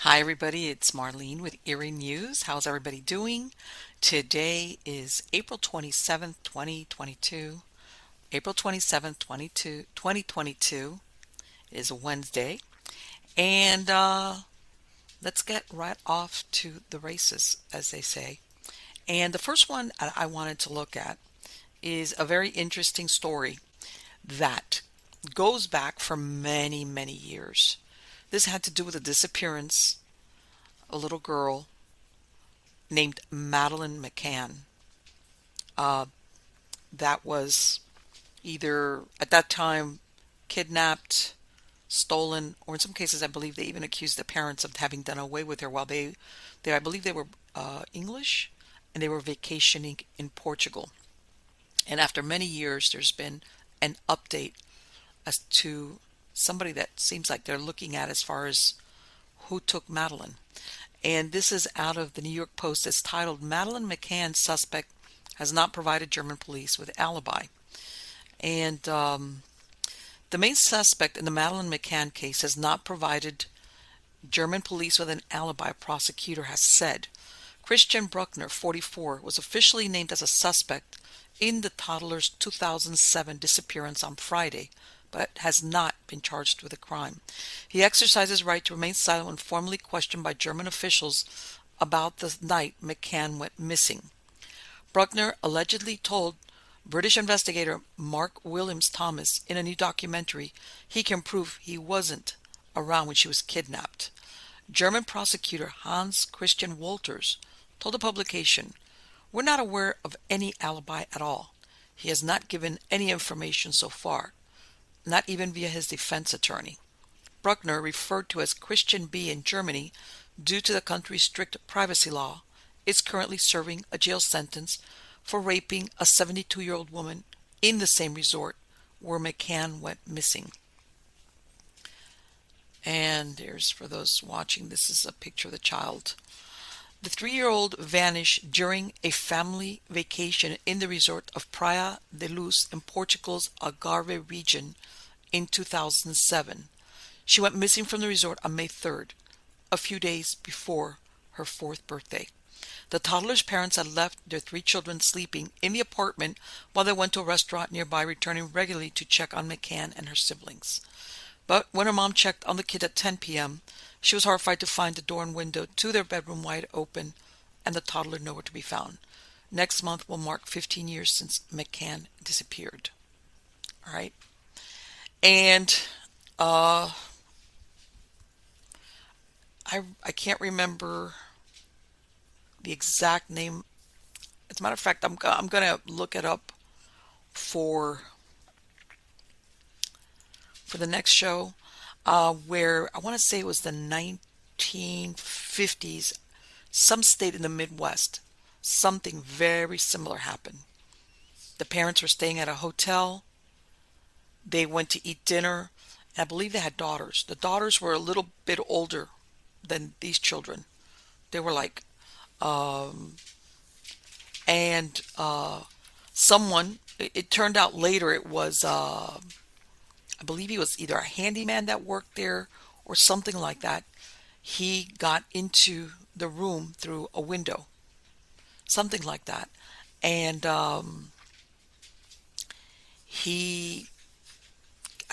Hi, everybody. It's Marlene with Eerie News. How's everybody doing? Today is April 27th, 2022. April 27th, 2022 is a Wednesday. And let's get right off to the races, as they say. And the first one I wanted to look at is a very interesting story that goes back for many, many years. This had to do with the disappearance of a little girl named Madeline McCann. Uh, that was either at that time kidnapped, stolen, or in some cases, I believe they even accused the parents of having done away with her while I believe they were English and they were vacationing in Portugal. And after many years, there's been an update as to somebody that seems like they're looking at as far as who took Madeline. And this is out of the New York Post. It's titled, Madeline McCann Suspect Has Not Provided German Police with Alibi. And the main suspect in the Madeline McCann case has not provided German police with an alibi, prosecutor has said. Christian Bruckner, 44, was officially named as a suspect in the toddler's 2007 disappearance on Friday, but has not been charged with a crime. He exercised his right to remain silent when formally questioned by German officials about the night McCann went missing. Bruckner allegedly told British investigator Mark Williams Thomas in a new documentary he can prove he wasn't around when she was kidnapped. German prosecutor Hans Christian Wolters told the publication, "We're not aware of any alibi at all. He has not given any information so far, not even via his defense attorney." Bruckner, referred to as Christian B in Germany due to the country's strict privacy law, is currently serving a jail sentence for raping a 72-year-old woman in the same resort where McCann went missing. And there's, for those watching, this is a picture of the child. The 3-year-old vanished during a family vacation in the resort of Praia de Luz in Portugal's Algarve region in 2007. She went missing from the resort on May 3rd, a few days before her 4th birthday. The toddler's parents had left their 3 children sleeping in the apartment while they went to a restaurant nearby, returning regularly to check on McCann and her siblings. But when her mom checked on the kid at 10 p.m., she was horrified to find the door and window to their bedroom wide open and the toddler nowhere to be found. Next month will mark 15 years since McCann disappeared. All right. And I can't remember the exact name. As a matter of fact, I'm going to look it up for the next show, where I want to say it was the 1950s, some state in the Midwest, something very similar happened. The parents were staying at a hotel. They went to eat dinner. And I believe they had daughters. The daughters were a little bit older than these children. They were like, and someone, it turned out later it was, I believe he was either a handyman that worked there or something like that. He got into the room through a window, something like that. And I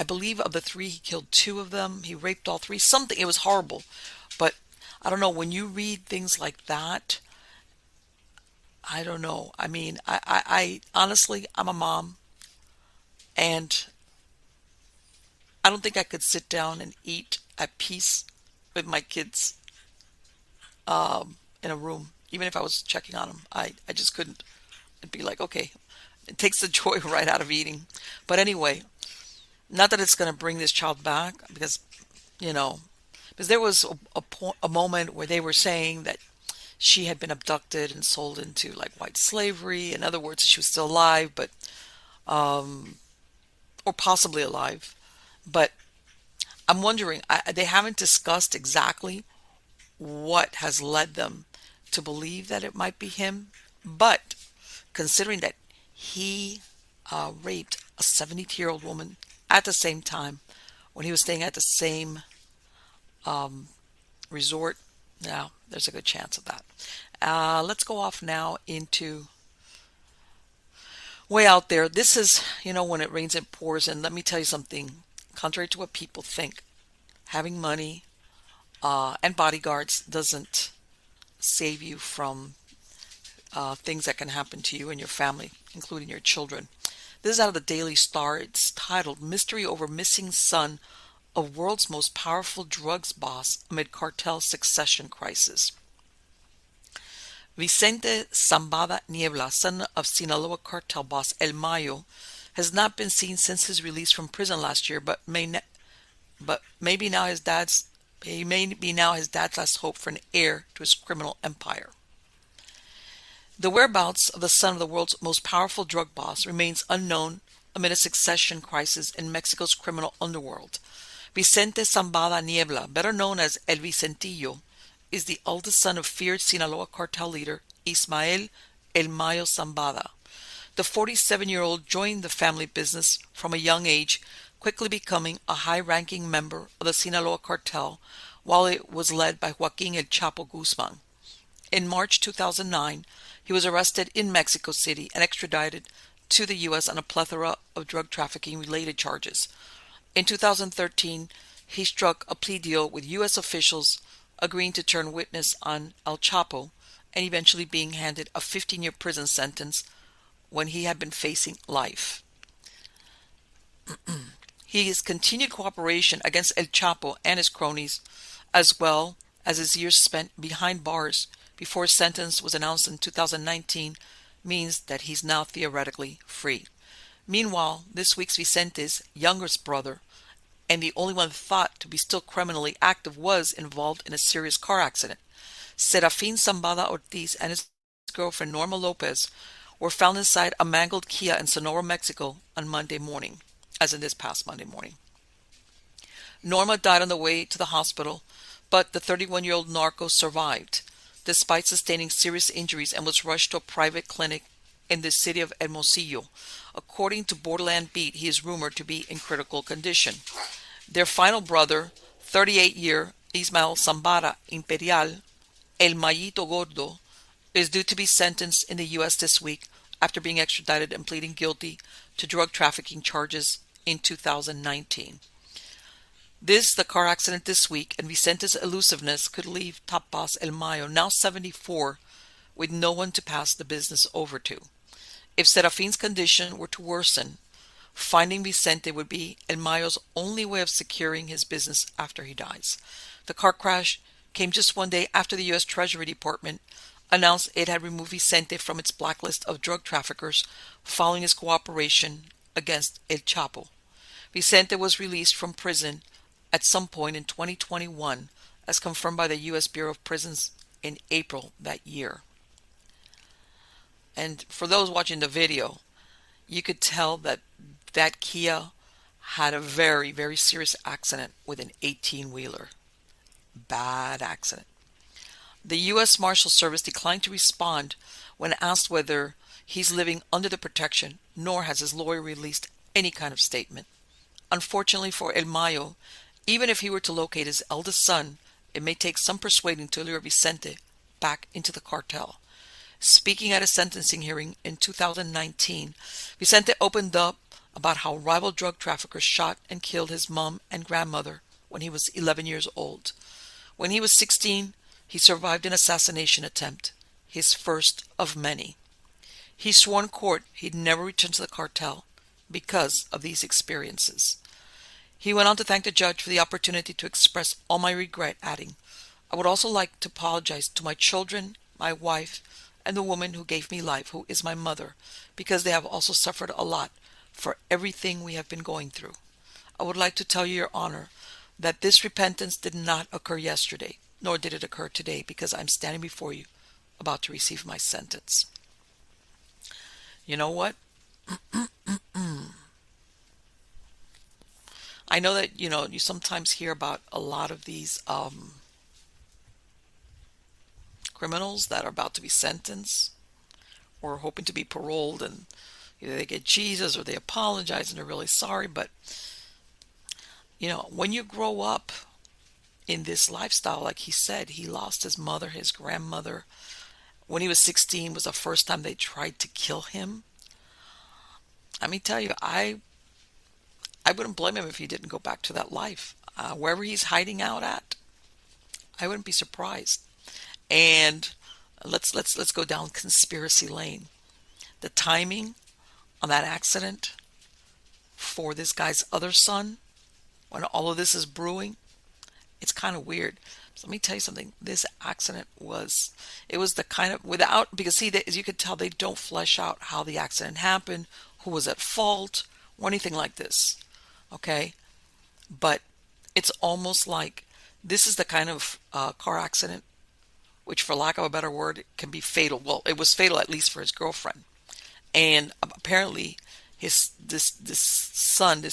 believe of the 3, he killed 2 of them. He raped all 3, something. It was horrible. But I don't know, when you read things like that, I don't know. I mean, I honestly, I'm a mom, and I don't think I could sit down and eat at peace with my kids in a room, even if I was checking on them. I just couldn't. It'd be like, okay, it takes the joy right out of eating. But anyway, not that it's going to bring this child back, because, because there was a moment where they were saying that she had been abducted and sold into like white slavery. In other words, she was still alive, but or possibly alive. But I'm wondering, they haven't discussed exactly what has led them to believe that it might be him. But considering that he raped a 72-year-old woman at the same time when he was staying at the same resort. Now, there's a good chance of that. Let's go off now into way out there. This is, when it rains, it pours. And let me tell you something. Contrary to what people think, having money and bodyguards doesn't save you from things that can happen to you and your family, including your children. This is out of the Daily Star. It's titled Mystery Over Missing Son of World's Most Powerful Drugs Boss Amid Cartel Succession Crisis. Vicente Zambada Niebla, son of Sinaloa cartel boss El Mayo, has not been seen since his release from prison last year, but may be now his dad's last hope for an heir to his criminal empire. The whereabouts of the son of the world's most powerful drug boss remains unknown amid a succession crisis in Mexico's criminal underworld. Vicente Zambada Niebla, better known as El Vicentillo, is the eldest son of feared Sinaloa cartel leader Ismael El Mayo Zambada. The 47-year-old joined the family business from a young age, quickly becoming a high-ranking member of the Sinaloa cartel while it was led by Joaquin El Chapo Guzman. In March 2009, he was arrested in Mexico City and extradited to the U.S. on a plethora of drug trafficking-related charges. In 2013, he struck a plea deal with U.S. officials, agreeing to turn witness on El Chapo and eventually being handed a 15-year prison sentence when he had been facing life. His continued cooperation against El Chapo and his cronies, as well as his years spent behind bars before his sentence was announced in 2019, means that he's now theoretically free. Meanwhile, this week's Vicente's youngest brother, and the only one thought to be still criminally active, was involved in a serious car accident. Serafin Zambada Ortiz and his girlfriend Norma Lopez were found inside a mangled Kia in Sonora, Mexico on Monday morning, as in this past Monday morning. Norma died on the way to the hospital, but the 31-year-old narco survived, despite sustaining serious injuries, and was rushed to a private clinic in the city of Hermosillo. According to Borderland Beat, he is rumored to be in critical condition. Their final brother, 38-year Ismael Zambada Imperial, El Mayito Gordo, is due to be sentenced in the U.S. this week after being extradited and pleading guilty to drug trafficking charges in 2019. The car accident this week, and Vicente's elusiveness could leave top boss El Mayo, now 74, with no one to pass the business over to. If Serafin's condition were to worsen, finding Vicente would be El Mayo's only way of securing his business after he dies. The car crash came just one day after the U.S. Treasury Department announced it had removed Vicente from its blacklist of drug traffickers following his cooperation against El Chapo. Vicente was released from prison at some point in 2021, as confirmed by the U.S. Bureau of Prisons in April that year. And for those watching the video, you could tell that Kia had a very, very serious accident with an 18-wheeler. Bad accident. The U.S. Marshal Service declined to respond when asked whether he's living under the protection, nor has his lawyer released any kind of statement. Unfortunately for El Mayo, even if he were to locate his eldest son, it may take some persuading to lure Vicente back into the cartel. Speaking at a sentencing hearing in 2019, Vicente opened up about how rival drug traffickers shot and killed his mom and grandmother when he was 11 years old. When he was 16, he survived an assassination attempt, his first of many. He swore in court he'd never return to the cartel because of these experiences. He went on to thank the judge for the opportunity to express all my regret, adding, "I would also like to apologize to my children, my wife, and the woman who gave me life, who is my mother, because they have also suffered a lot for everything we have been going through. I would like to tell you, Your Honor, that this repentance did not occur yesterday, nor did it occur today, because I'm standing before you about to receive my sentence." You know what? I know that, you sometimes hear about a lot of these criminals that are about to be sentenced or hoping to be paroled, and either they get Jesus or they apologize and they're really sorry. But, when you grow up in this lifestyle. Like he said, he lost his mother, his grandmother. When he was 16 was the first time they tried to kill him. Let me tell you, I wouldn't blame him if he didn't go back to that life. Wherever he's hiding out at, I wouldn't be surprised. And let's go down conspiracy lane. The timing on that accident for this guy's other son, when all of this is brewing, it's kind of weird. So let me tell you something. This accident it was the kind of, without, because see, as you could tell, they don't flesh out how the accident happened, who was at fault, or anything like this. Okay? But it's almost like this is the kind of car accident which, for lack of a better word, can be fatal. Well, it was fatal at least for his girlfriend. And apparently this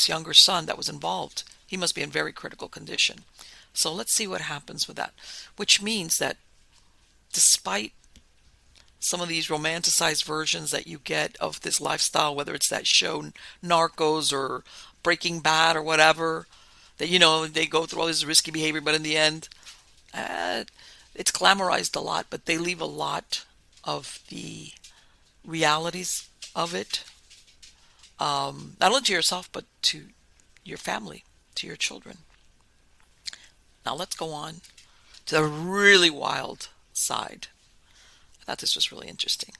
younger son that was involved, he must be in very critical condition. So let's see what happens with that. Which means that despite some of these romanticized versions that you get of this lifestyle, whether it's that show Narcos or Breaking Bad or whatever, that, they go through all this risky behavior, but in the end, it's glamorized a lot, but they leave a lot of the realities of it, not only to yourself, but to your family, to your children. Now let's go on to the really wild side. I thought this was really interesting.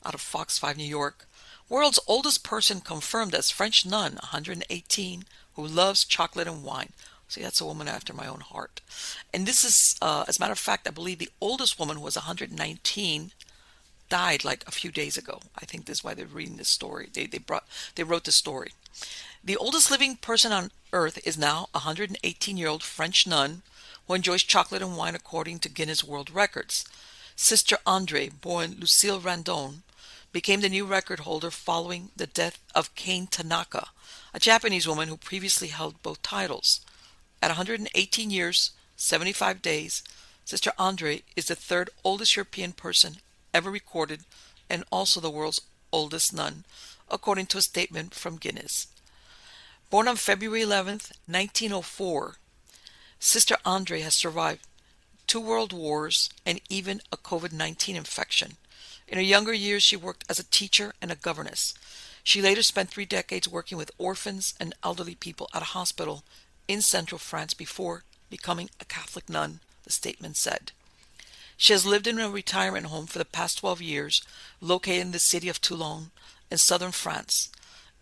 Out of Fox 5 New York, world's oldest person confirmed as French nun, 118, who loves chocolate and wine. See, that's a woman after my own heart. And this is, as a matter of fact, I believe the oldest woman, who was 119, died like a few days ago. I think this is why they're reading this story. They wrote the story. The oldest living person on earth is now a 118-year-old French nun who enjoys chocolate and wine according to Guinness World Records. Sister Andre, born Lucille Randon, became the new record holder following the death of Cann Tanaka, a Japanese woman who previously held both titles. At 118 years, 75 days, Sister Andre is the third oldest European person ever recorded and also the world's oldest nun, according to a statement from Guinness. Born on February 11th, 1904, Sister Andre has survived 2 world wars and even a COVID-19 infection. In her younger years, she worked as a teacher and a governess. She later spent 3 decades working with orphans and elderly people at a hospital in central France before becoming a Catholic nun, the statement said. She has lived in a retirement home for the past 12 years, located in the city of Toulon in southern France.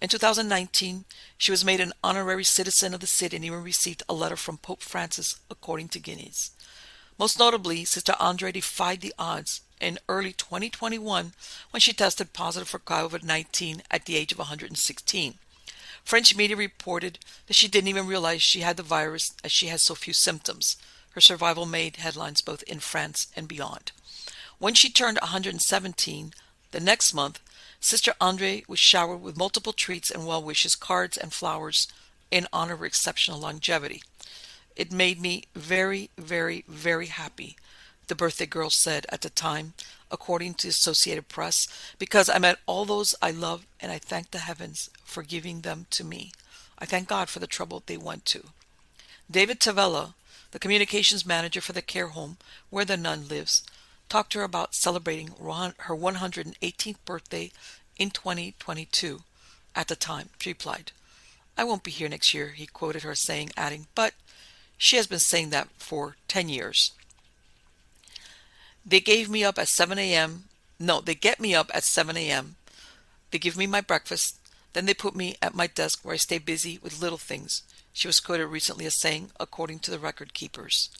In 2019, she was made an honorary citizen of the city and even received a letter from Pope Francis, according to Guinness. Most notably, Sister Andre defied the odds in early 2021 when she tested positive for COVID-19 at the age of 116. French media reported that she didn't even realize she had the virus as she had so few symptoms. Her survival made headlines both in France and beyond. When she turned 117, the next month, Sister Andre was showered with multiple treats and well wishes, cards, and flowers in honor of her exceptional longevity. It made me very, very, very happy, the birthday girl said at the time, according to the Associated Press, because I met all those I love and I thank the heavens for giving them to me. I thank God for the trouble they went to. David Tavella, the communications manager for the care home where the nun lives, talked to her about celebrating her 118th birthday in 2022. At the time, she replied, "I won't be here next year," he quoted her saying, adding, "But she has been saying that for 10 years. They gave me up at 7 a.m. No, they get me up at 7 a.m. They give me my breakfast. Then they put me at my desk where I stay busy with little things," she was quoted recently as saying, according to the record keepers.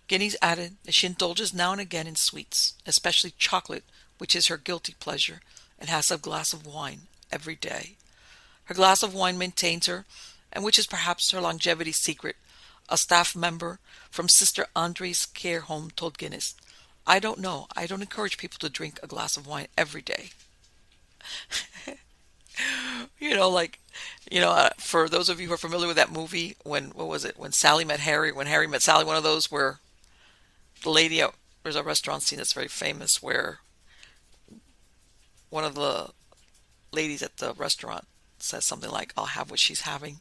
Guinness added that she indulges now and again in sweets, especially chocolate, which is her guilty pleasure, and has a glass of wine every day. Her glass of wine maintains her, and which is perhaps her longevity secret, a staff member from Sister Andre's care home told Guinness. "I don't know. I don't encourage people to drink a glass of wine every day." For those of you who are familiar with that movie, when Sally met Harry, when Harry met Sally, one of those where the lady, there's a restaurant scene that's very famous where one of the ladies at the restaurant says something like, "I'll have what she's having."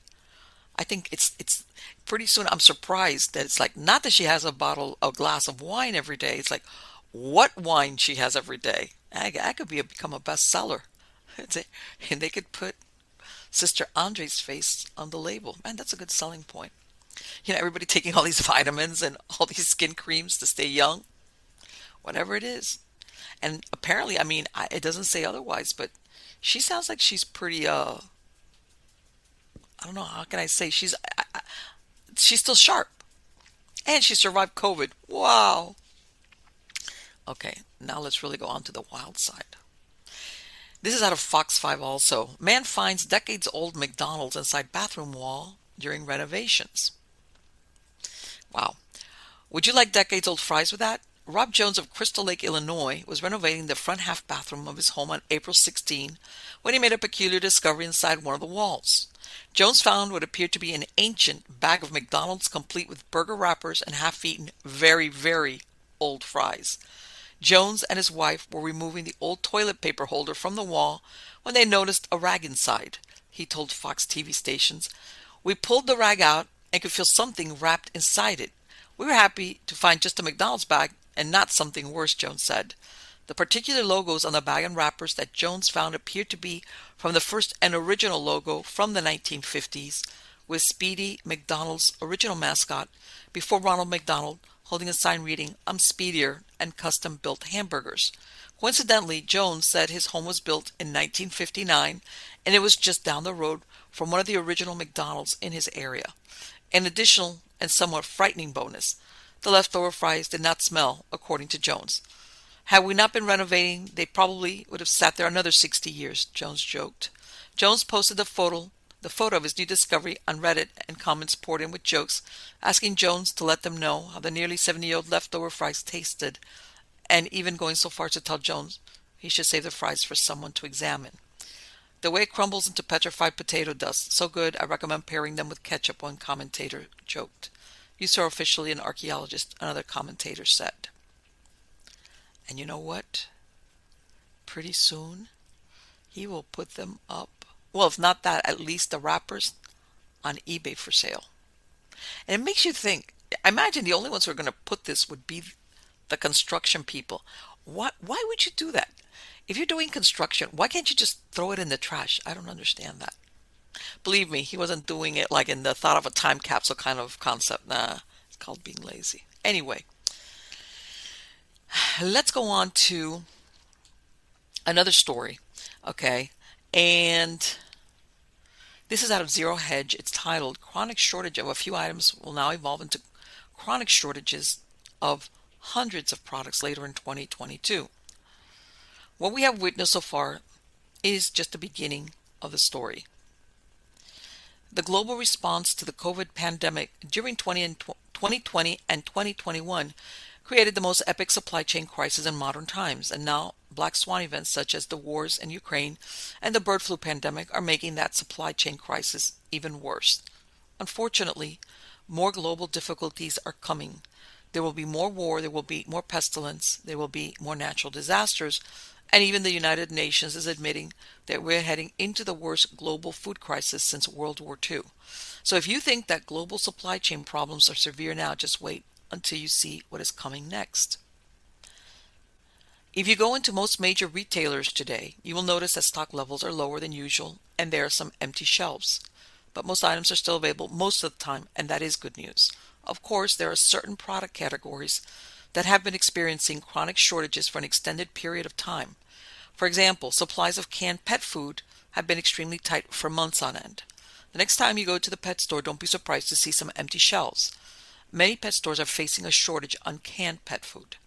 I think it's pretty soon. I'm surprised that it's like not that she has a glass of wine every day. It's like what wine she has every day. I could become a bestseller. And they could put Sister Andre's face on the label. Man, that's a good selling point. Everybody taking all these vitamins and all these skin creams to stay young, whatever it is. And apparently, I mean, it doesn't say otherwise, but she sounds like she's pretty, I don't know, how can I say? She's still sharp. And she survived COVID. Wow. Okay, now let's really go on to the wild side. This is out of Fox 5 also. Man finds decades old McDonald's inside bathroom wall during renovations. Wow. Would you like decades old fries with that? Rob Jones of Crystal Lake, Illinois, was renovating the front half bathroom of his home on April 16 when he made a peculiar discovery inside one of the walls. Jones found what appeared to be an ancient bag of McDonald's complete with burger wrappers and half-eaten, very, very old fries. Jones and his wife were removing the old toilet paper holder from the wall when they noticed a rag inside. He told Fox TV stations, "We pulled the rag out and could feel something wrapped inside it. We were happy to find just a McDonald's bag and not something worse," Jones said. The particular logos on the bag and wrappers that Jones found appeared to be from the first and original logo from the 1950s, with Speedy, McDonald's original mascot, before Ronald McDonald, holding a sign reading, "I'm speedier," and custom-built hamburgers. Coincidentally, Jones said his home was built in 1959, and it was just down the road from one of the original McDonald's in his area. An additional and somewhat frightening bonus: the leftover fries did not smell, according to Jones. "Had we not been renovating, they probably would have sat there another 60 years, Jones joked. Jones posted the photo of his new discovery on Reddit, and comments poured in with jokes, asking Jones to let them know how the nearly 70-year-old leftover fries tasted, and even going so far as to tell Jones he should save the fries for someone to examine. "The way it crumbles into petrified potato dust, so good I recommend pairing them with ketchup," one commentator joked. "You are officially an archaeologist," another commentator said. And you know what? Pretty soon, he will put them up. Well, if not that, at least the wrappers on eBay for sale. And it makes you think. I imagine the only ones who are going to put this would be the construction people. Why would you do that? If you're doing construction, why can't you just throw it in the trash? I don't understand that. Believe me, he wasn't doing it like in the thought of a time capsule kind of concept. Nah, it's called being lazy. Anyway, let's go on to another story, okay? And this is out of Zero Hedge. It's titled, "Chronic Shortage of a Few Items Will Now Evolve into Chronic Shortages of Hundreds of Products Later in 2022. What we have witnessed so far is just the beginning of the story. The global response to the COVID pandemic during 2020 and 2021 created the most epic supply chain crisis in modern times, and now black swan events such as the wars in Ukraine and the bird flu pandemic are making that supply chain crisis even worse. Unfortunately, more global difficulties are coming. There will be more war, there will be more pestilence, there will be more natural disasters, and even the United Nations is admitting that we're heading into the worst global food crisis since World War II. So if you think that global supply chain problems are severe now, just wait until you see what is coming next. If you go into most major retailers today, you will notice that stock levels are lower than usual and there are some empty shelves. But most items are still available most of the time, and that is good news. Of course, there are certain product categories that have been experiencing chronic shortages for an extended period of time. For example, supplies of canned pet food have been extremely tight for months on end. The next time you go to the pet store, don't be surprised to see some empty shelves. Many pet stores are facing a shortage on canned pet food.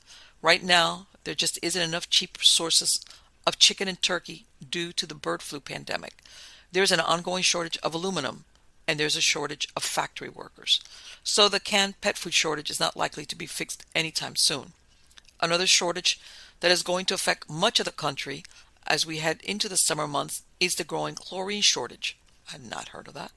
Right now, there just isn't enough cheap sources of chicken and turkey due to the bird flu pandemic. There's an ongoing shortage of aluminum, and there's a shortage of factory workers. So the canned pet food shortage is not likely to be fixed anytime soon. Another shortage that is going to affect much of the country as we head into the summer months is the growing chlorine shortage. I had not heard of that.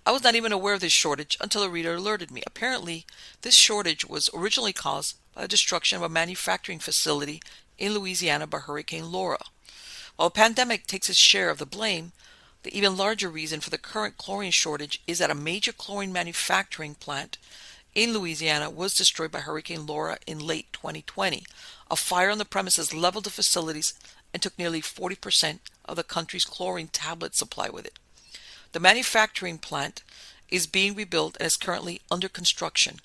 I was not even aware of this shortage until a reader alerted me. Apparently, this shortage was originally caused by the destruction of a manufacturing facility in Louisiana by Hurricane Laura. While the pandemic takes its share of the blame, The even larger reason for the current chlorine shortage is that a major chlorine manufacturing plant in Louisiana was destroyed by Hurricane Laura in late 2020. A fire on the premises leveled the facilities and took nearly 40% of the country's chlorine tablet supply with it. The manufacturing plant is being rebuilt and is currently under construction.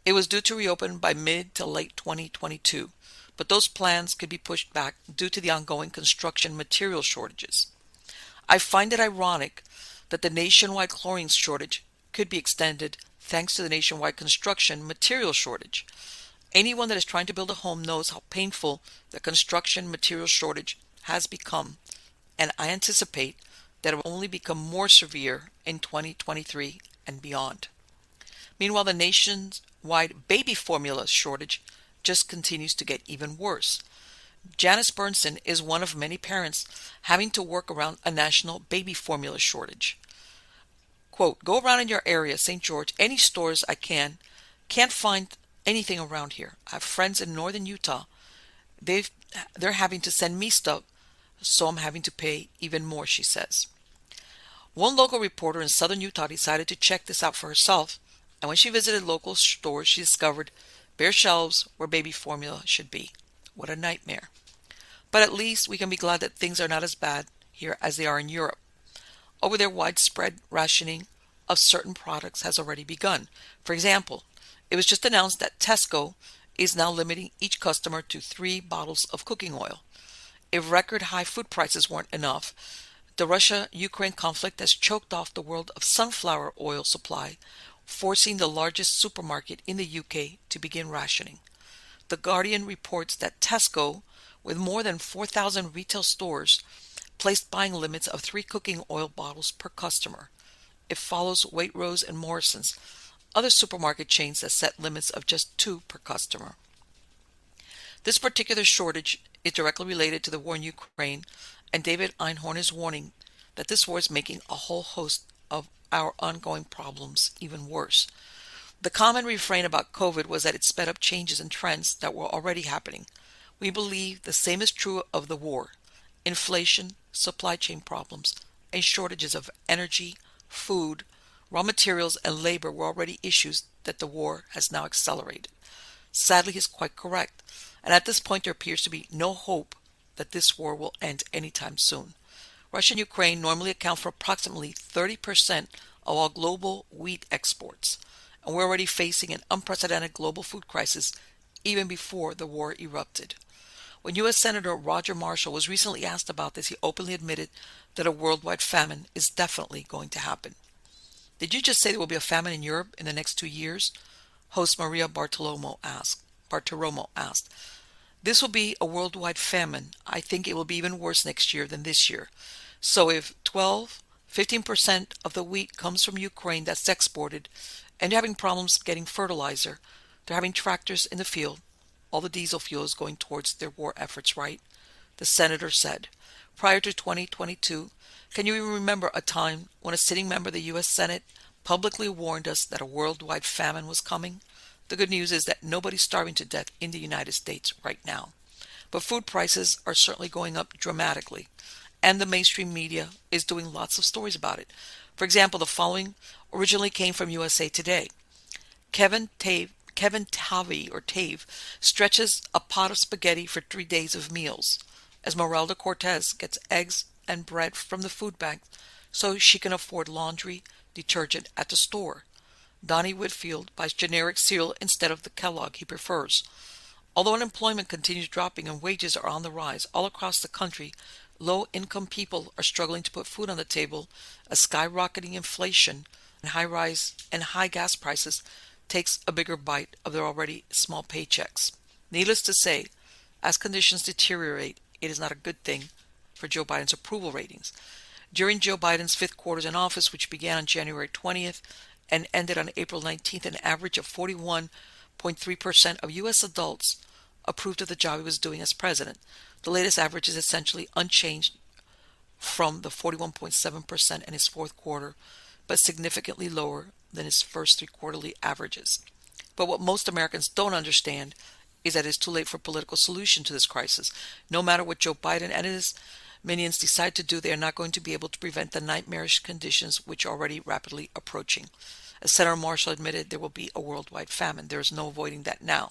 It was due to reopen by mid to late 2022, but those plans could be pushed back due to the ongoing construction material shortages. I find it ironic that the nationwide chlorine shortage could be extended thanks to the nationwide construction material shortage. Anyone that is trying to build a home knows how painful the construction material shortage has become, and I anticipate that it will only become more severe in 2023 and beyond. Meanwhile, the nationwide baby formula shortage just continues to get even worse. Janice Bernson is one of many parents having to work around a national baby formula shortage. Quote, go around in your area, St. George, any stores I can't find anything around here. I have friends in northern Utah. They're having to send me stuff, so I'm having to pay even more, she says. One local reporter in southern Utah decided to check this out for herself, and when she visited local stores, she discovered bare shelves where baby formula should be. What a nightmare. But at least we can be glad that things are not as bad here as they are in Europe. Over there, widespread rationing of certain products has already begun. For example, it was just announced that Tesco is now limiting each customer to 3 bottles of cooking oil. If record high food prices weren't enough, the Russia-Ukraine conflict has choked off the world of sunflower oil supply, forcing the largest supermarket in the UK to begin rationing. The Guardian reports that Tesco, with more than 4,000 retail stores, placed buying limits of 3 cooking oil bottles per customer. It follows Waitrose and Morrison's, other supermarket chains that set limits of just 2 per customer. This particular shortage is directly related to the war in Ukraine, and David Einhorn is warning that this war is making a whole host of our ongoing problems even worse. The common refrain about COVID was that it sped up changes and trends that were already happening. We believe the same is true of the war. Inflation, supply chain problems, and shortages of energy, food, raw materials, and labor were already issues that the war has now accelerated. Sadly, he is quite correct, and at this point there appears to be no hope that this war will end anytime soon. Russia and Ukraine normally account for approximately 30% of all global wheat exports, and we're already facing an unprecedented global food crisis even before the war erupted. When U.S. Senator Roger Marshall was recently asked about this, he openly admitted that a worldwide famine is definitely going to happen. Did you just say there will be a famine in Europe in the next 2 years? Host Maria Bartiromo asked. This will be a worldwide famine. I think it will be even worse next year than this year. So if 15% of the wheat comes from Ukraine that's exported, and they're having problems getting fertilizer, they're having tractors in the field, all the diesel fuel is going towards their war efforts, right? The senator said. Prior to 2022, can you even remember a time when a sitting member of the U.S. Senate publicly warned us that a worldwide famine was coming? The good news is that nobody's starving to death in the United States right now. But food prices are certainly going up dramatically, and the mainstream media is doing lots of stories about it. For example, the following originally came from USA Today. Kevin Tave stretches a pot of spaghetti for 3 days of meals, as Meralda Cortez gets eggs and bread from the food bank so she can afford laundry detergent at the store. Donnie Whitfield buys generic cereal instead of the Kellogg he prefers. Although unemployment continues dropping and wages are on the rise all across the country, low-income people are struggling to put food on the table as skyrocketing inflation and high gas prices takes a bigger bite of their already small paychecks. Needless to say, as conditions deteriorate, it is not a good thing for Joe Biden's approval ratings. During Joe Biden's 5th quarter in office, which began on January 20th and ended on April 19th, an average of 41.3% of U.S. adults approved of the job he was doing as president. The latest average is essentially unchanged from the 41.7% in his 4th quarter, but significantly lower than his first 3 quarterly averages. But what most Americans don't understand is that it's too late for a political solution to this crisis. No matter what Joe Biden and his minions decide to do, they are not going to be able to prevent the nightmarish conditions which are already rapidly approaching. As Senator Marshall admitted, there will be a worldwide famine. There is no avoiding that now.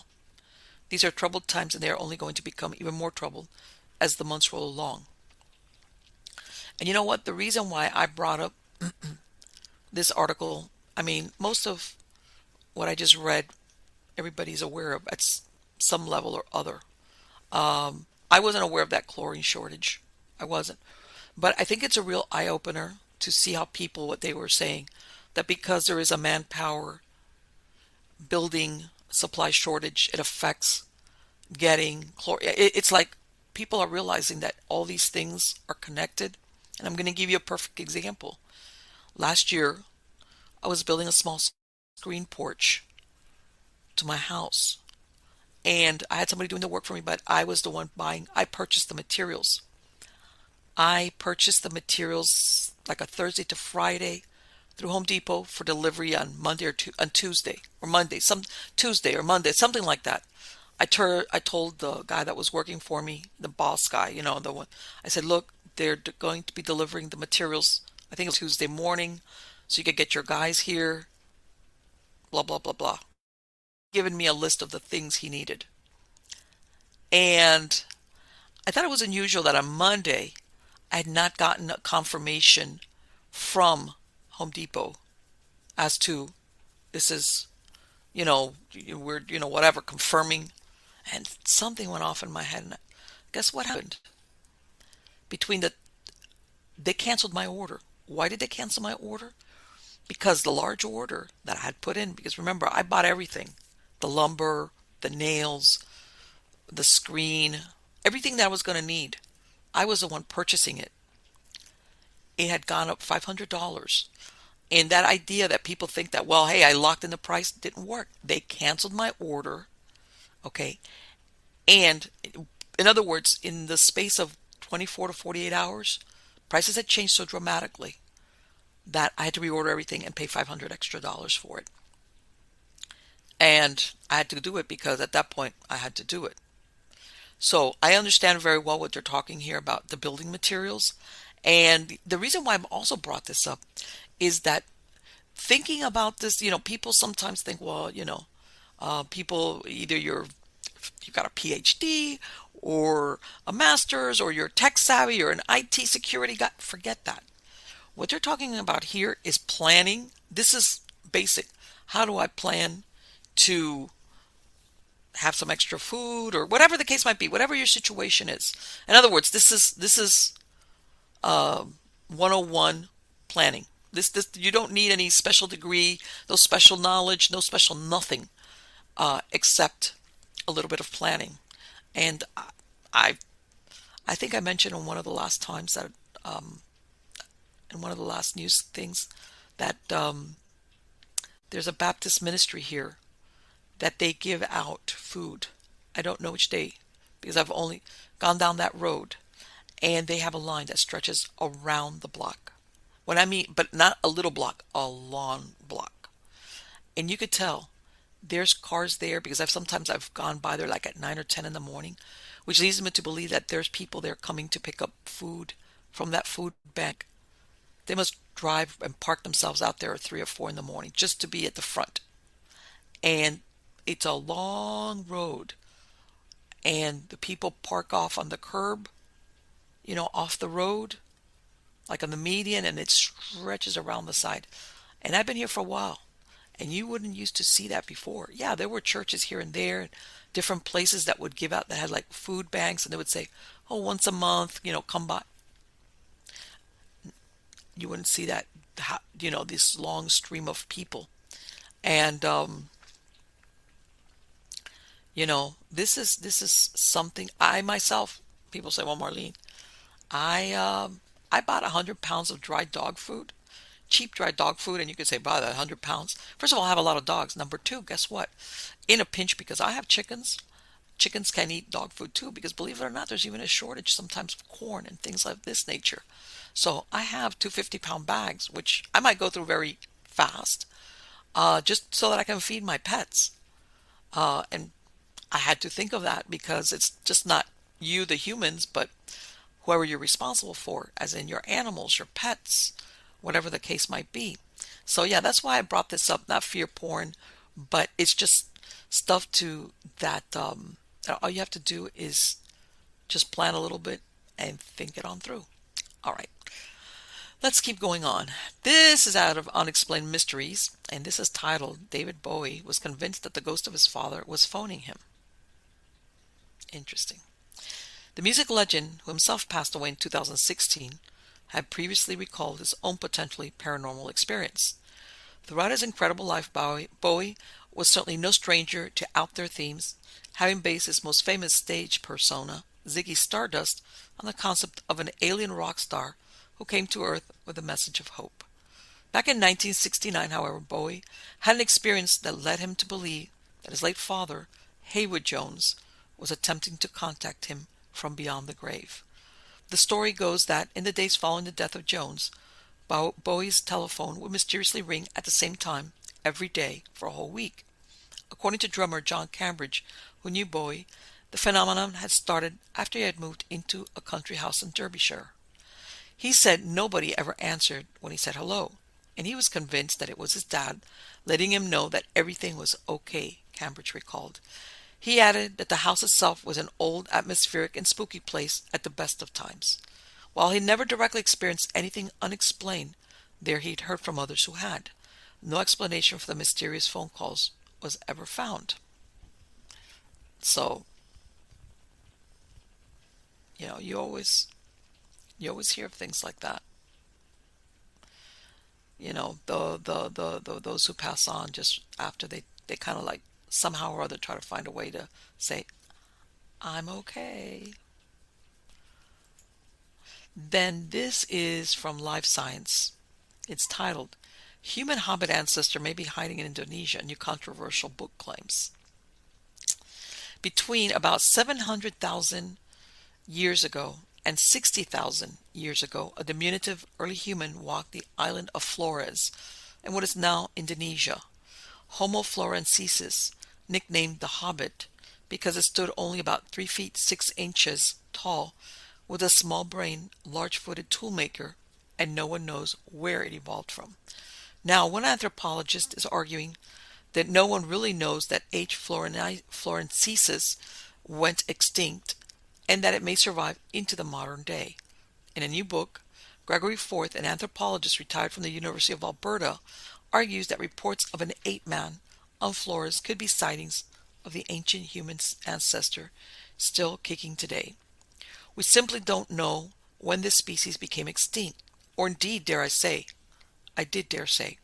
These are troubled times, and they are only going to become even more troubled as the months roll along. And you know what? The reason why I brought up this article, I mean, most of what I just read, everybody's aware of at some level or other. I wasn't aware of that chlorine shortage. I wasn't. But I think it's a real eye-opener to see how people, what they were saying, that because there is a manpower building supply shortage, it affects getting chlorine. It's like people are realizing that all these things are connected. And I'm going to give you a perfect example. Last year, I was building a small screen porch to my house. And I had somebody doing the work for me, but I was the one buying. I purchased the materials. I purchased the materials like a Thursday to Friday through Home Depot for delivery on Monday or on Tuesday or Monday, some Tuesday or Monday, something like that. I told the guy that was working for me, the boss guy, the one. I said, look, they're going to be delivering the materials. I think it's Tuesday morning, so you could get your guys here. Blah blah blah blah. Given me a list of the things he needed, and I thought it was unusual that on Monday I had not gotten a confirmation from Home Depot as to this is, we're, whatever, confirming. And something went off in my head. And guess what happened? They canceled my order. Why did they cancel my order? Because the large order that I had put in, because remember, I bought everything. The lumber, the nails, the screen, everything that I was going to need. I was the one purchasing it. It had gone up $500. And that idea that people think that, well, hey, I locked in the price, didn't work. They canceled my order. Okay. And in other words, in the space of 24 to 48 hours, prices had changed so dramatically that I had to reorder everything and pay $500 extra for it. And I had to do it because at that point I had to do it. So I understand very well what they're talking here about the building materials. And the reason why I've also brought this up is that thinking about this, people sometimes think, well, people, either you've got a PhD or a master's or you're tech savvy or an IT security guy. Forget that. What they're talking about here is planning. This is basic. How do I plan to have some extra food or whatever the case might be, whatever your situation is. In other words, this is 101 planning. This you don't need any special degree, no special knowledge, no special nothing, except a little bit of planning. And I think I mentioned in one of the last times that in one of the last news things that there's a Baptist ministry here that they give out food. I don't know which day because I've only gone down that road, and they have a line that stretches around the block. When I mean, but not a little block, a long block. And you could tell there's cars there because sometimes I've gone by there like at 9 or 10 in the morning, which leads me to believe that there's people there coming to pick up food from that food bank. They must drive and park themselves out there at 3 or 4 in the morning just to be at the front. And it's a long road. And the people park off on the curb, off the road, like on the median, and it stretches around the side. And I've been here for a while, and you wouldn't used to see that before. Yeah, there were churches here and there, different places that would give out, that had like food banks, and they would say, oh, once a month, come by. You wouldn't see that, this long stream of people. And, this is something I myself, people say, well, Marlene, I bought 100 pounds of dry dog food, cheap dry dog food, and you could say, buy that 100 pounds. First of all, I have a lot of dogs. Number two, guess what? In a pinch, because I have chickens, chickens can eat dog food too, because believe it or not, there's even a shortage sometimes of corn and things of this nature. So I have 250-pound bags, which I might go through very fast, just so that I can feed my pets. And I had to think of that because it's just not you, the humans, but whoever you're responsible for, as in your animals, your pets, whatever the case might be. So yeah, that's why I brought this up, not fear porn, but it's just stuff to that all you have to do is just plan a little bit and think it on through. All right, let's keep going on. This is out of Unexplained Mysteries, and this is titled David Bowie was convinced that the ghost of his father was phoning him. Interesting. The music legend, who himself passed away in 2016, had previously recalled his own potentially paranormal experience. Throughout his incredible life, Bowie was certainly no stranger to out there themes, having based his most famous stage persona, Ziggy Stardust, on the concept of an alien rock star who came to Earth with a message of hope. Back in 1969, however, Bowie had an experience that led him to believe that his late father, Haywood Jones, was attempting to contact him from beyond the grave. The story goes that in the days following the death of Jones, Bowie's telephone would mysteriously ring at the same time every day for a whole week. According to drummer John Cambridge, who knew Bowie, the phenomenon had started after he had moved into a country house in Derbyshire. He said nobody ever answered when he said hello, and he was convinced that it was his dad letting him know that everything was okay, Cambridge recalled. He added that the house itself was an old, atmospheric, and spooky place at the best of times. While he never directly experienced anything unexplained, there he'd heard from others who had. No explanation for the mysterious phone calls was ever found. So, you always hear of things like that. Those who pass on just after they kind of like somehow or other try to find a way to say, I'm okay. Then this is from Life Science. It's titled, Human Hobbit Ancestor May Be Hiding in Indonesia, New Controversial Book Claims. Between about 700,000 years ago and 60,000 years ago, a diminutive early human walked the island of Flores in what is now Indonesia. Homo florensis, nicknamed the Hobbit because it stood only about 3 feet 6 inches tall, with a small brain, large-footed toolmaker, and no one knows where it evolved from. Now, one anthropologist is arguing that no one really knows that H. florensis went extinct and that it may survive into the modern day. In a new book, Gregory Forth, an anthropologist retired from the University of Alberta, argues that reports of an ape-man on Flores could be sightings of the ancient human ancestor still kicking today. We simply don't know when this species became extinct, or indeed, I did dare say,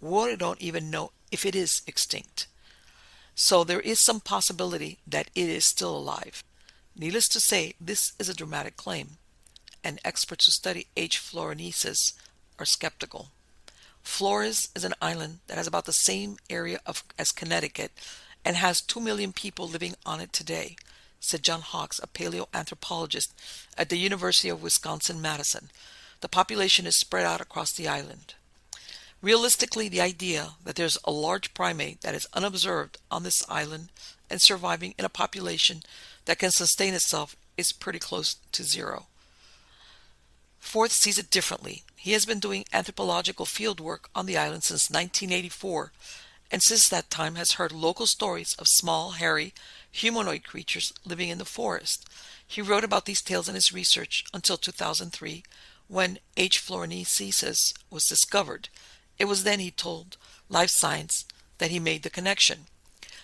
we don't even know if it is extinct. So there is some possibility that it is still alive. Needless to say, this is a dramatic claim, and experts who study H. florensis are skeptical. Flores is an island that has about the same area as Connecticut and has 2 million people living on it today, said John Hawks, a paleoanthropologist at the University of Wisconsin-Madison. The population is spread out across the island. Realistically, the idea that there's a large primate that is unobserved on this island and surviving in a population that can sustain itself is pretty close to zero. Forth sees it differently. He has been doing anthropological field work on the island since 1984, and since that time has heard local stories of small, hairy, humanoid creatures living in the forest. He wrote about these tales in his research until 2003, when H. florensis was discovered. It was then, he told Life Science, that he made the connection.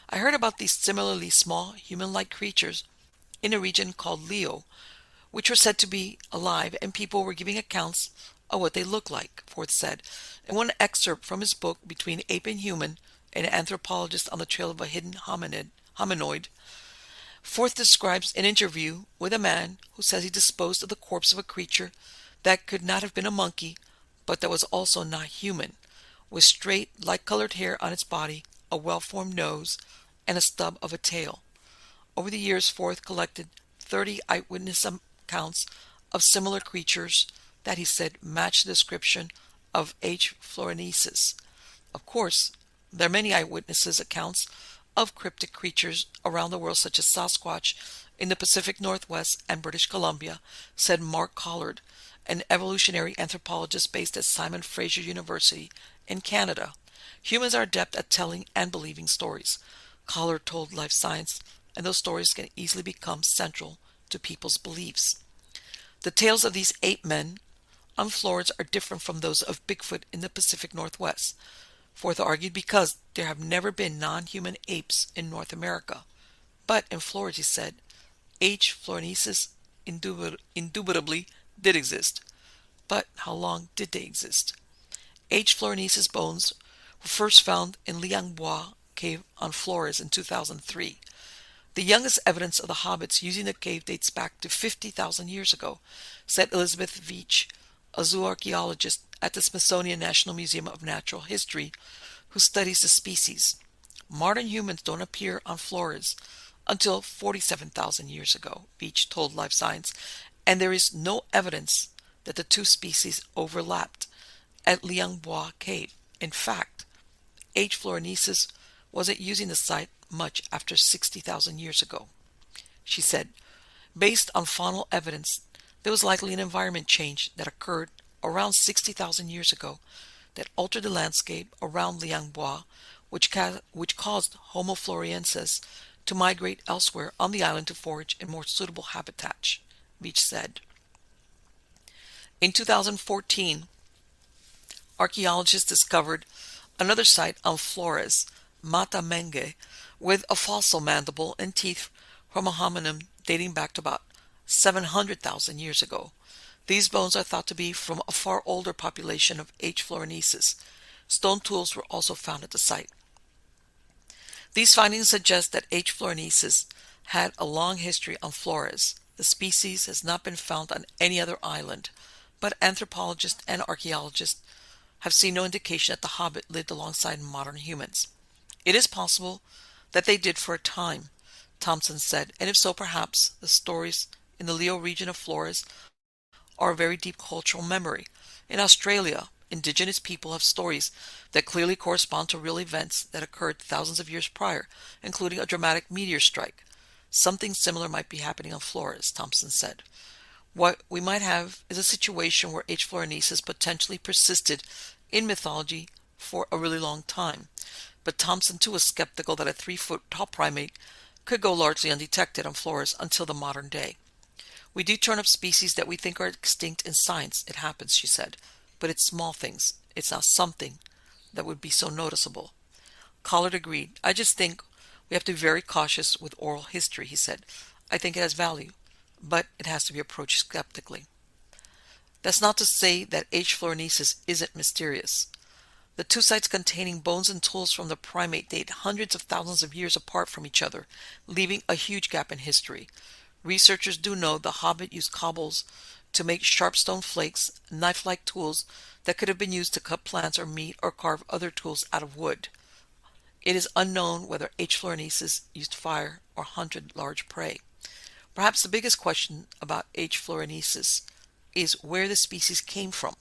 I heard about these similarly small, human-like creatures in a region called Leo, which were said to be alive, and people were giving accounts of what they looked like, Forth said. In one excerpt from his book, Between Ape and Human, an anthropologist on the trail of a hidden hominoid, Forth describes an interview with a man who says he disposed of the corpse of a creature that could not have been a monkey, but that was also not human, with straight, light-colored hair on its body, a well-formed nose, and a stub of a tail. Over the years, Forth collected 30 eyewitness accounts of similar creatures that he said matched the description of H. florensis. Of course, there are many eyewitnesses' accounts of cryptic creatures around the world, such as Sasquatch in the Pacific Northwest and British Columbia, said Mark Collard, an evolutionary anthropologist based at Simon Fraser University in Canada. Humans are adept at telling and believing stories, Collard told Life Science, and those stories can easily become central to people's beliefs. The tales of these ape men on Flores are different from those of Bigfoot in the Pacific Northwest, Forth argued, because there have never been non-human apes in North America. But in Flores, he said, H. florensis indubitably did exist. But how long did they exist? H. florensis bones were first found in Liang Bois cave on Flores in 2003. The youngest evidence of the hobbits using the cave dates back to 50,000 years ago, said Elizabeth Veach, a zooarchaeologist at the Smithsonian National Museum of Natural History, who studies the species. Modern humans don't appear on Flores until 47,000 years ago, Veach told Life Science, and there is no evidence that the two species overlapped at Liang Bois Cave. In fact, H. florensis wasn't using the site much after 60,000 years ago. She said, based on faunal evidence, there was likely an environment change that occurred around 60,000 years ago that altered the landscape around Liang Bois, which caused Homo floresiensis to migrate elsewhere on the island to forage in more suitable habitats, Veach said. In 2014, archaeologists discovered another site on Flores, Mata Menge, with a fossil mandible and teeth from a hominin dating back to about 700,000 years ago. These bones are thought to be from a far older population of H. florensis. Stone tools were also found at the site. These findings suggest that H. florensis had a long history on Flores. The species has not been found on any other island, but anthropologists and archaeologists have seen no indication that the Hobbit lived alongside modern humans. It is possible that they did for a time, Thompson said, and if so, perhaps the stories in the Leo region of Flores are a very deep cultural memory. In Australia, indigenous people have stories that clearly correspond to real events that occurred thousands of years prior, including a dramatic meteor strike. Something similar might be happening on Flores, Thompson said. What we might have is a situation where H. florensis potentially persisted in mythology for a really long time. But Thompson, too, was skeptical that a 3-foot tall primate could go largely undetected on Flores until the modern day. We do turn up species that we think are extinct in science. It happens, she said. But it's small things. It's not something that would be so noticeable. Collard agreed. I just think we have to be very cautious with oral history, he said. I think it has value, but it has to be approached skeptically. That's not to say that H. florensis isn't mysterious. The two sites containing bones and tools from the primate date hundreds of thousands of years apart from each other, leaving a huge gap in history. Researchers do know the Hobbit used cobbles to make sharp stone flakes, knife-like tools that could have been used to cut plants or meat or carve other tools out of wood. It is unknown whether H. florensis used fire or hunted large prey. Perhaps the biggest question about H. florensis is where the species came from.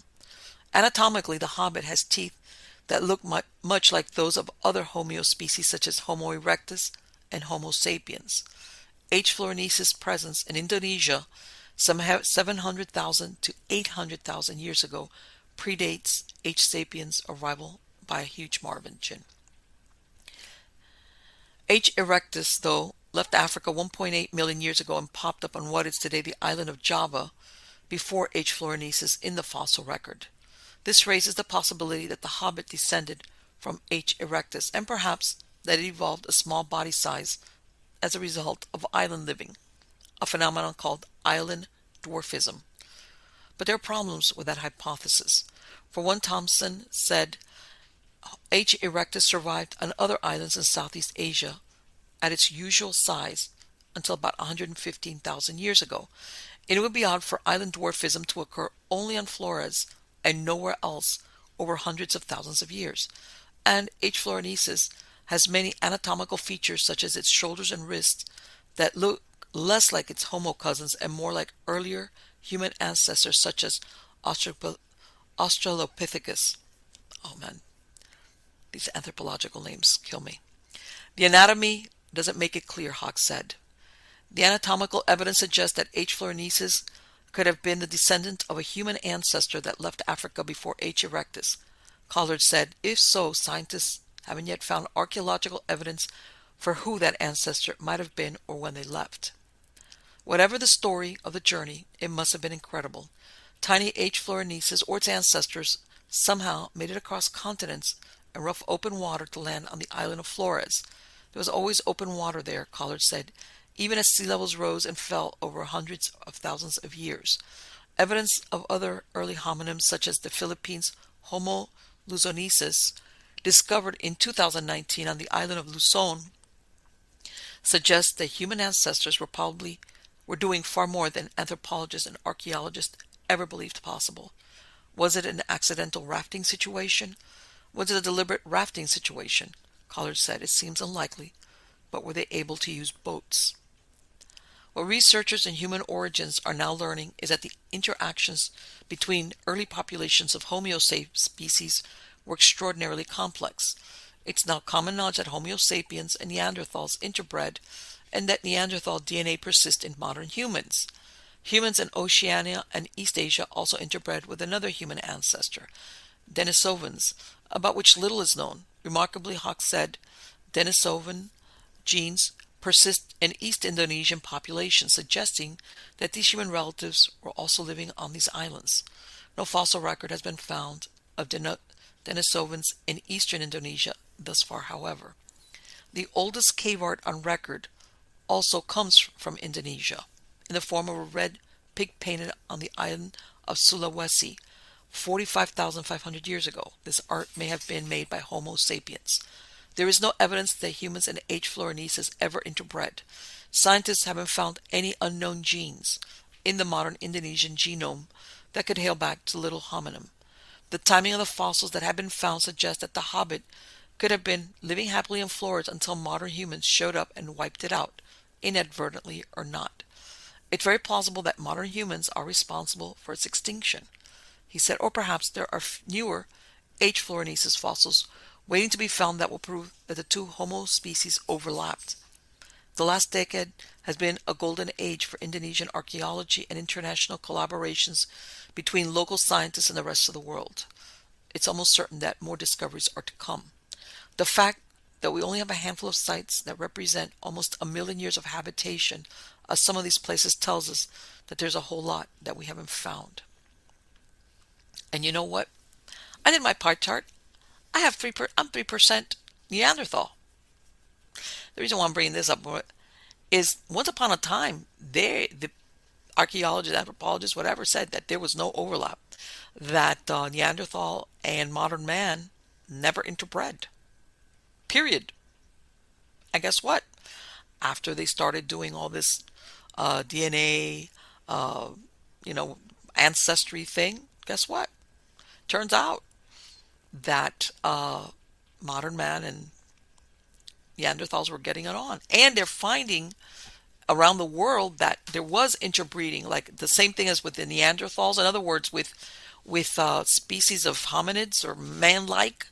Anatomically, the Hobbit has teeth that look much like those of other Homo species such as Homo erectus and Homo sapiens. H. florensis' presence in Indonesia some 700,000 to 800,000 years ago predates H. sapiens' arrival by a huge margin. H. erectus, though, left Africa 1.8 million years ago and popped up on what is today the island of Java before H. florensis in the fossil record. This raises the possibility that the Hobbit descended from H. erectus, and perhaps that it evolved a small body size as a result of island living, a phenomenon called island dwarfism. But there are problems with that hypothesis. For one, Thompson said H. erectus survived on other islands in Southeast Asia at its usual size until about 115,000 years ago. It would be odd for island dwarfism to occur only on Flores and nowhere else over hundreds of thousands of years. And H. florensis has many anatomical features such as its shoulders and wrists that look less like its Homo cousins and more like earlier human ancestors such as Australopithecus. Oh man, these anthropological names kill me. The anatomy doesn't make it clear, Hawk said. The anatomical evidence suggests that H. florensis could have been the descendant of a human ancestor that left Africa before H. erectus. Collard said, if so, scientists haven't yet found archaeological evidence for who that ancestor might have been or when they left. Whatever the story of the journey, it must have been incredible. Tiny H. florensis or its ancestors somehow made it across continents and rough open water to land on the island of Flores. There was always open water there, Collard said, even as sea levels rose and fell over hundreds of thousands of years. Evidence of other early hominins, such as the Philippines' Homo luzonensis, discovered in 2019 on the island of Luzon, suggests that human ancestors were doing far more than anthropologists and archaeologists ever believed possible. Was it an accidental rafting situation? Was it a deliberate rafting situation? Collard said, it seems unlikely, but were they able to use boats? What researchers in human origins are now learning is that the interactions between early populations of Homo species were extraordinarily complex. It's now common knowledge that Homo sapiens and Neanderthals interbred and that Neanderthal DNA persists in modern humans. Humans in Oceania and East Asia also interbred with another human ancestor, Denisovans, about which little is known. Remarkably, Hawk said, Denisovan genes persist in East Indonesian populations, suggesting that these human relatives were also living on these islands. No fossil record has been found of Denisovans in eastern Indonesia thus far, however. The oldest cave art on record also comes from Indonesia, in the form of a red pig painted on the island of Sulawesi 45,500 years ago. This art may have been made by Homo sapiens. There is no evidence that humans and H. florensis ever interbred. Scientists haven't found any unknown genes in the modern Indonesian genome that could hail back to little hominin. The timing of the fossils that have been found suggests that the Hobbit could have been living happily in Flores until modern humans showed up and wiped it out, inadvertently or not. It's very plausible that modern humans are responsible for its extinction, he said, or perhaps there are newer H. florensis fossils waiting to be found that will prove that the two Homo species overlapped. The last decade has been a golden age for Indonesian archaeology and international collaborations between local scientists and the rest of the world. It's almost certain that more discoveries are to come. The fact that we only have a handful of sites that represent almost 1 million years of habitation of some of these places tells us that there's a whole lot that we haven't found. And you know what? I did my pie chart. I'm 3% Neanderthal. The reason why I'm bringing this up is once upon a time, the archaeologists, anthropologists, whatever, said that there was no overlap, that Neanderthal and modern man never interbred. Period. And guess what? After they started doing all this DNA, ancestry thing, guess what? Turns out that modern man and Neanderthals were getting it on. And they're finding around the world that there was interbreeding, like the same thing as with the Neanderthals. In other words, with species of hominids or man-like,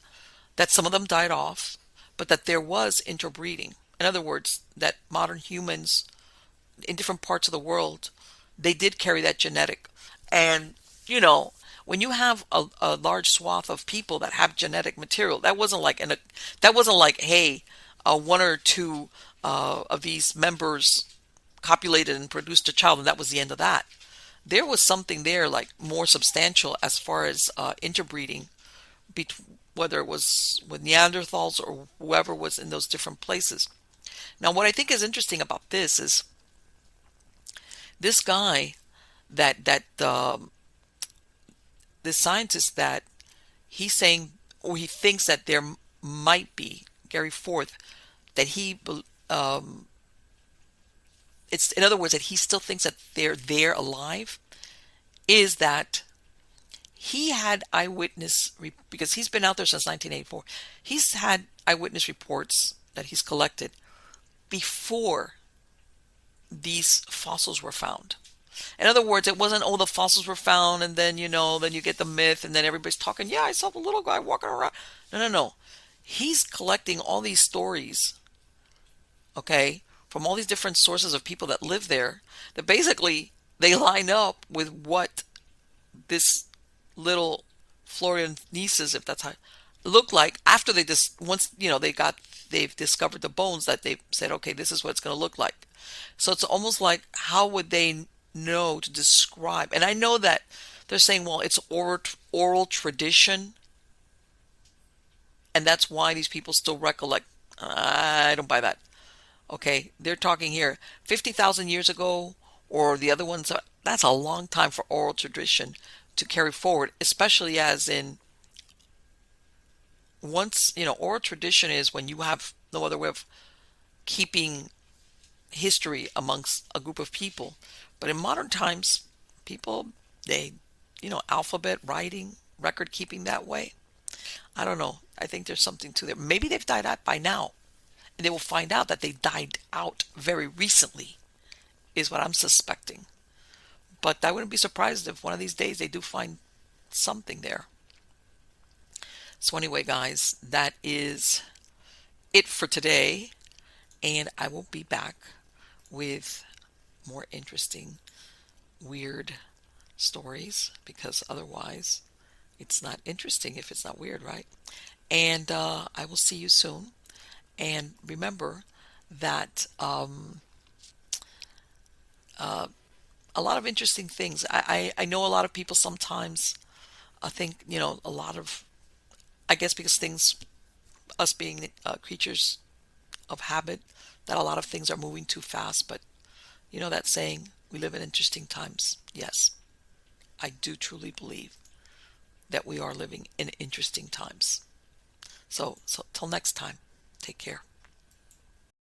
that some of them died off, but that there was interbreeding. In other words, that modern humans in different parts of the world, they did carry that genetic. And, when you have a large swath of people that have genetic material, that wasn't like, hey, one or two of these members copulated and produced a child, and that was the end of that. There was something there like more substantial as far as interbreeding, whether it was with Neanderthals or whoever was in those different places. Now, what I think is interesting about this is this guy this scientist that he's saying, or he thinks that there might be, Gary Forth, that it's in other words that he still thinks that they're there alive, is that he had eyewitness, because he's been out there since 1984, he's had eyewitness reports that he's collected before these fossils were found. In other words, it wasn't, the fossils were found, and then, then you get the myth, and then everybody's talking, I saw the little guy walking around. No. He's collecting all these stories okay, from all these different sources of people that live there, that basically they line up with what this little Florian nieces, if that's how look like after they just once they've discovered the bones that they said, okay, this is what it's going to look like. So it's almost like how would they know to describe? And I know that they're saying, well, it's oral tradition, and that's why these people still recollect. I don't buy that. Okay, they're talking here 50,000 years ago, or the other ones. That's a long time for oral tradition to carry forward, especially as in once, oral tradition is when you have no other way of keeping history amongst a group of people. But in modern times, people, they, alphabet writing, record keeping that way. I don't know. I think there's something to there. Maybe they've died out by now, and they will find out that they died out very recently, is what I'm suspecting. But I wouldn't be surprised if one of these days they do find something there. So anyway, guys, that is it for today, and I will be back with more interesting, weird stories, because otherwise it's not interesting if it's not weird, right? And I will see you soon. And remember that a lot of interesting things. I know a lot of people sometimes think, a lot of, I guess because things, us being creatures of habit, that a lot of things are moving too fast. But that saying, we live in interesting times. Yes, I do truly believe that we are living in interesting times. So till next time, take care.